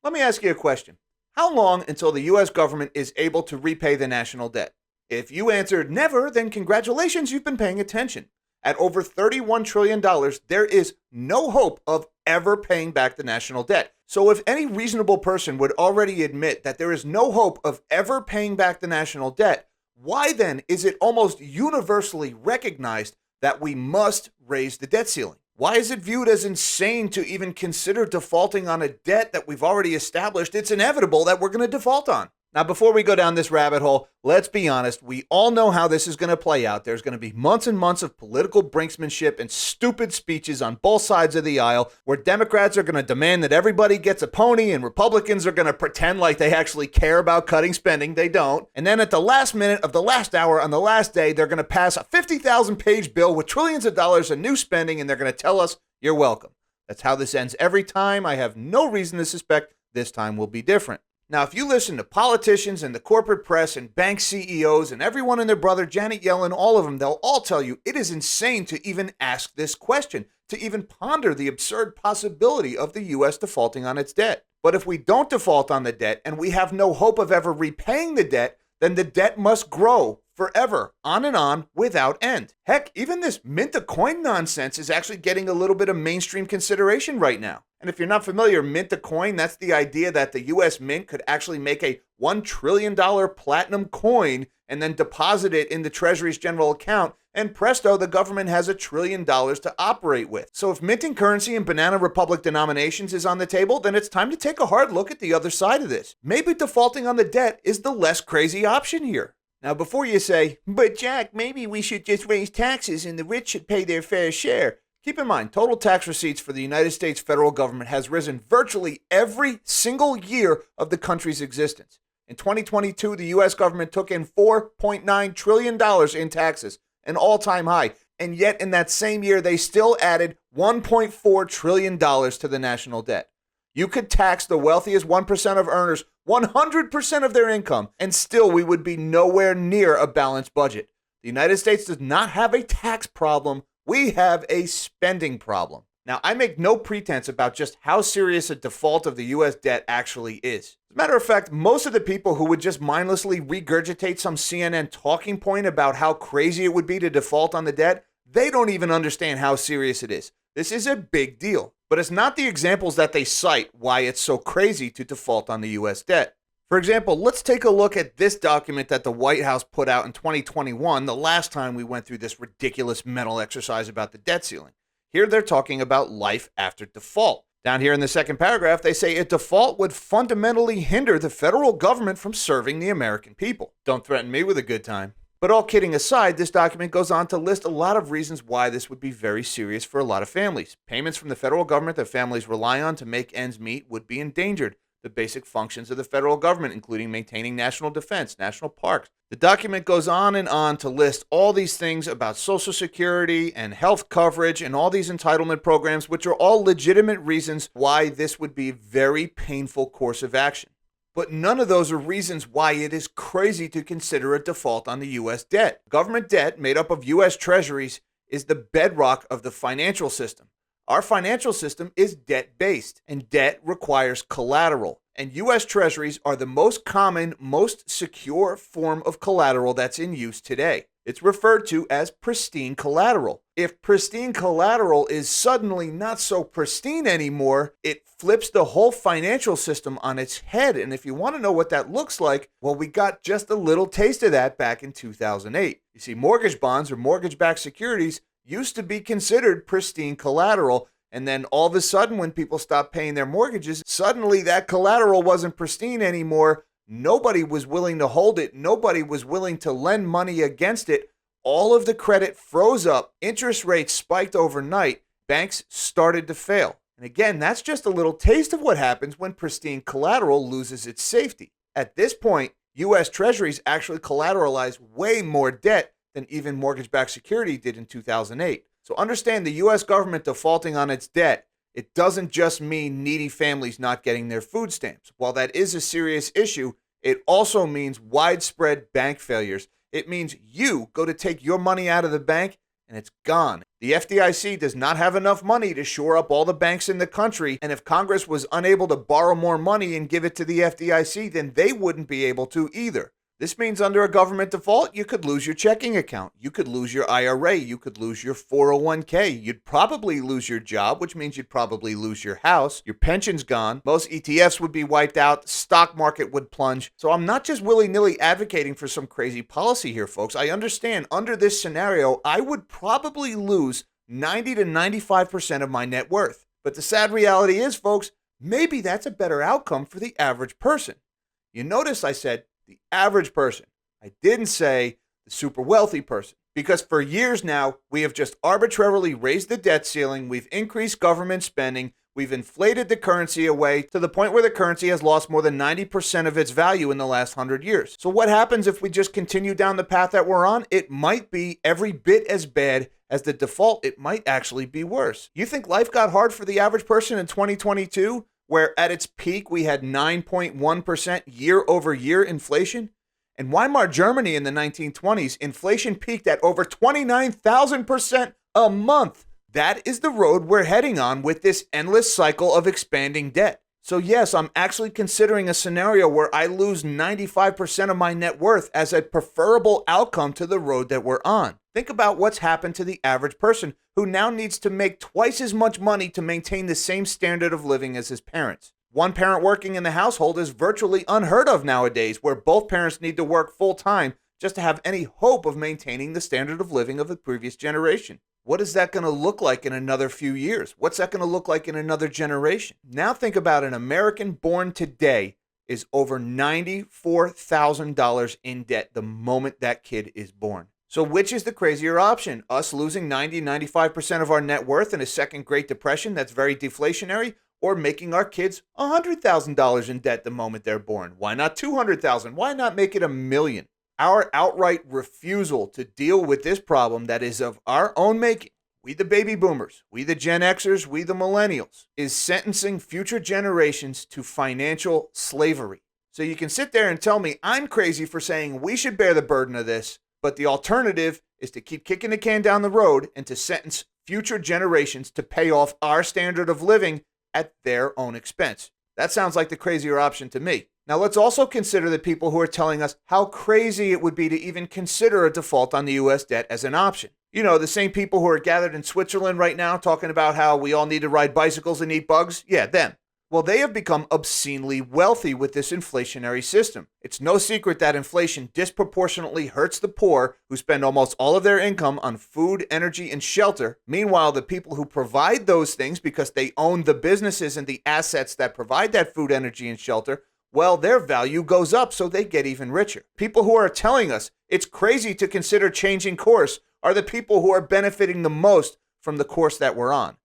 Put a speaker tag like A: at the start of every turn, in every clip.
A: Let me ask you a question. How long until the U.S. government is able to repay the national debt? If you answered never, then congratulations, you've been paying attention. At over $31 trillion, there is no hope of ever paying back the national debt. So if any reasonable person would already admit that there is no hope of ever paying back the national debt, why then is it almost universally recognized that we must raise the debt ceiling? Why is it viewed as insane to even consider defaulting on a debt that we've already established it's inevitable that we're going to default on? Now, before we go down this rabbit hole, let's be honest. We all know how this is going to play out. There's going to be months and months of political brinksmanship and stupid speeches on both sides of the aisle where Democrats are going to demand that everybody gets a pony and Republicans are going to pretend like they actually care about cutting spending. They don't. And then at the last minute of the last hour on the last day, they're going to pass a 50,000-page bill with trillions of dollars in new spending, and they're going to tell us, you're welcome. That's how this ends every time. I have no reason to suspect this time will be different. Now, if you listen to politicians and the corporate press and bank CEOs and everyone and their brother, Janet Yellen, all of them, they'll all tell you it is insane to even ask this question, to even ponder the absurd possibility of the U.S. defaulting on its debt. But if we don't default on the debt and we have no hope of ever repaying the debt, then the debt must grow forever, on and on, without end. Heck, even this mint a coin nonsense is actually getting a little bit of mainstream consideration right now. And if you're not familiar, mint a coin, that's the idea that the U.S. Mint could actually make a $1 trillion platinum coin and then deposit it in the Treasury's general account, and presto, the government has $1 trillion to operate with. So if minting currency in Banana Republic denominations is on the table, then it's time to take a hard look at the other side of this. Maybe defaulting on the debt is the less crazy option here. Now, before you say, but Jack, maybe we should just raise taxes and the rich should pay their fair share. Keep in mind, total tax receipts for the United States federal government has risen virtually every single year of the country's existence. In 2022, the U.S. government took in $4.9 trillion in taxes, an all-time high. And yet, in that same year, they still added $1.4 trillion to the national debt. You could tax the wealthiest 1% of earners 100% of their income, and still we would be nowhere near a balanced budget. The United States does not have a tax problem. We have a spending problem. Now, I make no pretense about just how serious a default of the U.S. debt actually is. As a matter of fact, most of the people who would just mindlessly regurgitate some CNN talking point about how crazy it would be to default on the debt, they don't even understand how serious it is. This is a big deal. But it's not the examples that they cite why it's so crazy to default on the U.S. debt. For example, let's take a look at this document that the White House put out in 2021, the last time we went through this ridiculous mental exercise about the debt ceiling. Here they're talking about life after default. Down here in the second paragraph, they say a default would fundamentally hinder the federal government from serving the American people. Don't threaten me with a good time. But all kidding aside, this document goes on to list a lot of reasons why this would be very serious for a lot of families. Payments from the federal government that families rely on to make ends meet would be endangered. The basic functions of the federal government, including maintaining national defense, national parks. The document goes on to list all these things about Social Security and health coverage and all these entitlement programs, which are all legitimate reasons why this would be a very painful course of action. But none of those are reasons why it is crazy to consider a default on the U.S. debt. Government debt, made up of U.S. treasuries, is the bedrock of the financial system. Our financial system is debt-based, and debt requires collateral. And U.S. treasuries are the most common, most secure form of collateral that's in use today. It's referred to as pristine collateral. If pristine collateral is suddenly not so pristine anymore, it flips the whole financial system on its head. And if you want to know what that looks like, well, we got just a little taste of that back in 2008. You see, mortgage bonds or mortgage-backed securities used to be considered pristine collateral. And then all of a sudden, when people stopped paying their mortgages, suddenly that collateral wasn't pristine anymore. Nobody was willing to hold it. Nobody was willing to lend money against it. All of the credit froze up. Interest rates spiked overnight. Banks started to fail. And again, that's just a little taste of what happens when pristine collateral loses its safety. At this point, U.S. Treasuries actually collateralize way more debt than even mortgage-backed security did in 2008. So understand the U.S. government defaulting on its debt, it doesn't just mean needy families not getting their food stamps. While that is a serious issue, it also means widespread bank failures. It means you go to take your money out of the bank and it's gone. The FDIC does not have enough money to shore up all the banks in the country, and if Congress was unable to borrow more money and give it to the FDIC, then they wouldn't be able to either. This means under a government default, you could lose your checking account. You could lose your IRA. You could lose your 401k. You'd probably lose your job, which means you'd probably lose your house. Your pension's gone. Most ETFs would be wiped out. Stock market would plunge. So I'm not just willy-nilly advocating for some crazy policy here, folks. I understand under this scenario, I would probably lose 90 to 95% of my net worth. But the sad reality is, folks, maybe that's a better outcome for the average person. You notice I said the average person. I didn't say the super wealthy person, because for years now, we have just arbitrarily raised the debt ceiling. We've increased government spending. We've inflated the currency away to the point where the currency has lost more than 90% of its value in the last 100 years. So what happens if we just continue down the path that we're on? It might be every bit as bad as the default. It might actually be worse. You think life got hard for the average person in 2022? Where at its peak we had 9.1% year-over-year inflation? In Weimar Germany in the 1920s, inflation peaked at over 29,000% a month. That is the road we're heading on with this endless cycle of expanding debt. So yes, I'm actually considering a scenario where I lose 95% of my net worth as a preferable outcome to the road that we're on. Think about what's happened to the average person who now needs to make twice as much money to maintain the same standard of living as his parents. One parent working in the household is virtually unheard of nowadays, where both parents need to work full time just to have any hope of maintaining the standard of living of the previous generation. What is that going to look like in another few years? What's that going to look like in another generation? Now think about an American born today is over $94,000 in debt the moment that kid is born. So which is the crazier option? Us losing 95% of our net worth in a second Great Depression that's very deflationary, or making our kids $100,000 in debt the moment they're born? Why not $200,000? Why not make it $1 million? Our outright refusal to deal with this problem that is of our own making, we the baby boomers, we the Gen Xers, we the millennials, is sentencing future generations to financial slavery. So you can sit there and tell me I'm crazy for saying we should bear the burden of this, but the alternative is to keep kicking the can down the road and to sentence future generations to pay off our standard of living at their own expense. That sounds like the crazier option to me. Now let's also consider the people who are telling us how crazy it would be to even consider a default on the U.S. debt as an option. You know, the same people who are gathered in Switzerland right now talking about how we all need to ride bicycles and eat bugs. Yeah, them. Well, they have become obscenely wealthy with this inflationary system. It's no secret that inflation disproportionately hurts the poor, who spend almost all of their income on food, energy, and shelter. Meanwhile, the people who provide those things because they own the businesses and the assets that provide that food, energy, and shelter, well, their value goes up, so they get even richer. People who are telling us it's crazy to consider changing course are the people who are benefiting the most from the course that we're on.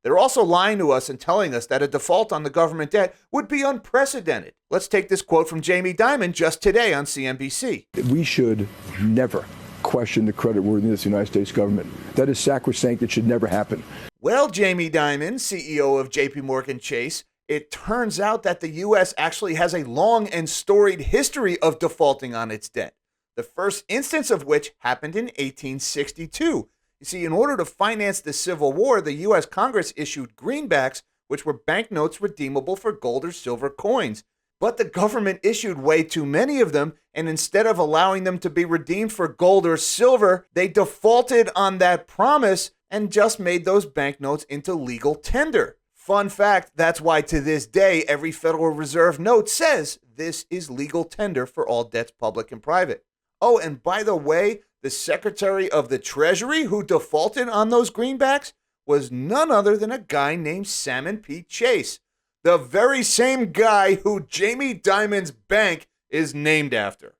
A: They're also lying to us and telling us that a default on the government debt would be unprecedented. Let's take this quote from Jamie Dimon just today on CNBC.
B: We should never question the creditworthiness of the United States government. That is sacrosanct. It should never happen.
A: Well, Jamie Dimon, CEO of JP Morgan Chase, it turns out that the U.S. actually has a long and storied history of defaulting on its debt, the first instance of which happened in 1862. You see, in order to finance the Civil War, the U.S. Congress issued greenbacks, which were banknotes redeemable for gold or silver coins. But the government issued way too many of them, and instead of allowing them to be redeemed for gold or silver, they defaulted on that promise and just made those banknotes into legal tender. Fun fact, that's why to this day, every Federal Reserve note says this is legal tender for all debts, public and private. Oh, and by the way, the Secretary of the Treasury who defaulted on those greenbacks was none other than a guy named Salmon P. Chase, the very same guy who Jamie Dimon's bank is named after.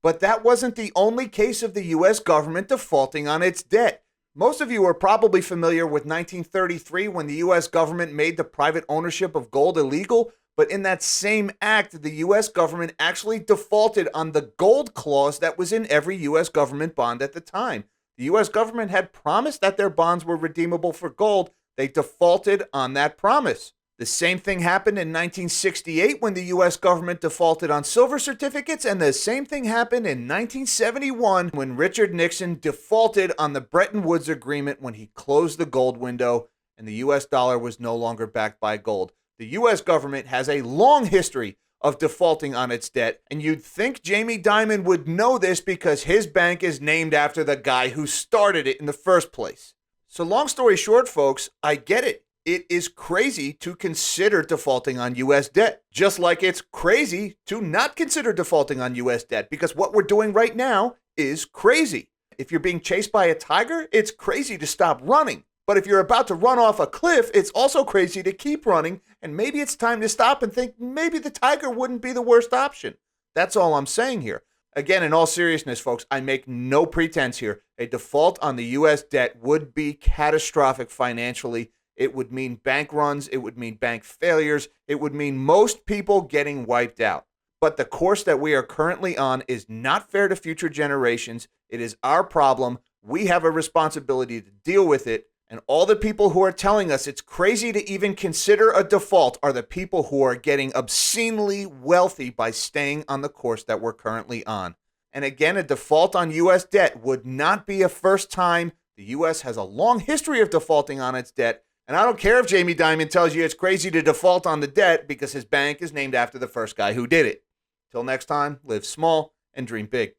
A: But that wasn't the only case of the U.S. government defaulting on its debt. Most of you are probably familiar with 1933 when the U.S. government made the private ownership of gold illegal. But in that same act, the U.S. government actually defaulted on the gold clause that was in every U.S. government bond at the time. The U.S. government had promised that their bonds were redeemable for gold. They defaulted on that promise. The same thing happened in 1968 when the U.S. government defaulted on silver certificates, and the same thing happened in 1971 when Richard Nixon defaulted on the Bretton Woods Agreement when he closed the gold window and the U.S. dollar was no longer backed by gold. The U.S. government has a long history of defaulting on its debt, and you'd think Jamie Dimon would know this because his bank is named after the guy who started it in the first place. So long story short, folks, I get it. It is crazy to consider defaulting on U.S. debt, just like it's crazy to not consider defaulting on U.S. debt, because what we're doing right now is crazy. If you're being chased by a tiger, it's crazy to stop running. But if you're about to run off a cliff, it's also crazy to keep running, and maybe it's time to stop and think maybe the tiger wouldn't be the worst option. That's all I'm saying here. Again, in all seriousness, folks, I make no pretense here. A default on the U.S. debt would be catastrophic financially. It would mean bank runs. It would mean bank failures. It would mean most people getting wiped out. But the course that we are currently on is not fair to future generations. It is our problem. We have a responsibility to deal with it. And all the people who are telling us it's crazy to even consider a default are the people who are getting obscenely wealthy by staying on the course that we're currently on. And again, a default on U.S. debt would not be a first time. The U.S. has a long history of defaulting on its debt. And I don't care if Jamie Dimon tells you it's crazy to default on the debt because his bank is named after the first guy who did it. Till next time, live small and dream big.